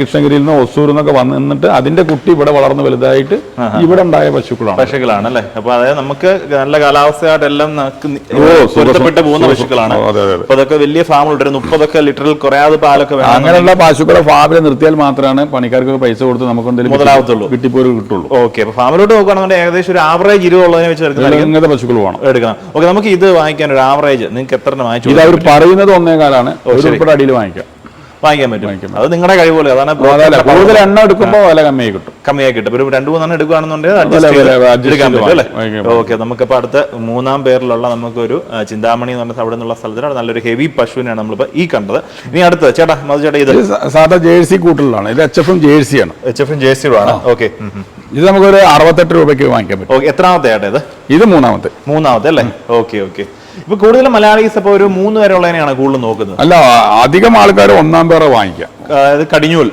കൃഷ്ണഗിരിയിൽ നിന്ന് ഒസൂരിൽ നിന്നൊക്കെ വന്ന് നിന്നിട്ട് അതിന്റെ കുട്ടി ഇവിടെ വളർന്ന് വലുതായിട്ട് ഇവിടെ ഉണ്ടായ പശുക്കളാണ് അല്ലേ. അപ്പൊ അതായത് നമുക്ക് നല്ല കാലാവസ്ഥയായിട്ടെല്ലാം പൊരുത്തപ്പെട്ട് പോകുന്ന പശുക്കളാണ്. അപ്പൊ അതൊക്കെ വലിയ ഫാമിലുണ്ട്, 30 ലിറ്ററിൽ കുറയാതെ പാലൊക്കെ വേണം. അങ്ങനെയുള്ള പശുക്കളെ ഫാമിൽ നിർത്തിയാൽ മാത്രമാണ് പണിക്കാർക്ക് പൈസ കൊടുത്ത് നമുക്ക് എന്തെങ്കിലും മുതലാവത്തുള്ളൂ, കിട്ടിപ്പോലും കിട്ടുള്ളൂ. ഓക്കെ, അപ്പൊ ഫാമിലോട്ട് നോക്കുകയാണെന്നുണ്ടെങ്കിൽ ഏകദേശം ഒരു ആവറേജ് 20 ഉള്ളതിനെ വെച്ച് ഇങ്ങനത്തെ പശുക്കൾ വേണം എടുക്കണം. ഓക്കെ, നമുക്ക് ഇത് വാങ്ങിക്കാൻ ഒരു ആവറേജ് നിങ്ങൾക്ക് എത്ര വാങ്ങിച്ചു? ഇത് അവർ പറയുന്നത് 1.25 അടിയിൽ വാങ്ങിക്കാൻ പറ്റും. അത് നിങ്ങളുടെ കഴിവ് പോലെ. അതാണ് കൂടുതൽ എണ്ണ എടുക്കുമ്പോൾ വില കമ്മിയായി കിട്ടും. ഒരു 2-3 എടുക്കുകയാണെന്നുണ്ടെങ്കിൽ ഓക്കെ. നമുക്കിപ്പോൾ അടുത്ത 3-ാം പേരിലുള്ള നമുക്കൊരു ചിന്താമണി എന്ന് പറഞ്ഞ അവിടെ നിന്നുള്ള സ്ഥലത്തിലാണ് നല്ലൊരു ഹെവി പശുവിനാണ് നമ്മളിപ്പോൾ ഈ കണ്ടത്. ഇനി അടുത്ത് ചേട്ടാ മധു ചേട്ടാ, ഇത് സാധാ ജേഴ്സി കൂട്ടിലാണ്. ഇത് HF ജേഴ്സിയാണ്. HF ജേഴ്സിയാണ്. ഓക്കെ, ഇത് നമുക്കൊരു 68 രൂപയ്ക്ക് വാങ്ങിക്കാൻ പറ്റും. എത്രാമത്തെ ചേട്ടാ ഇത്? ഇത് മൂന്നാമത്തെ അല്ലേ. ഓക്കെ. ഇപ്പൊ കൂടുതലും മലയാളീസ് ഇപ്പൊ ഒരു 3 വരെ ഉള്ളതിനെയാണ് കൂടുതൽ നോക്കുന്നത്. അല്ല, അധികം ആൾക്കാർ 1-ാം പേരെ വാങ്ങിക്കാം. കടിഞ്ഞൂൽ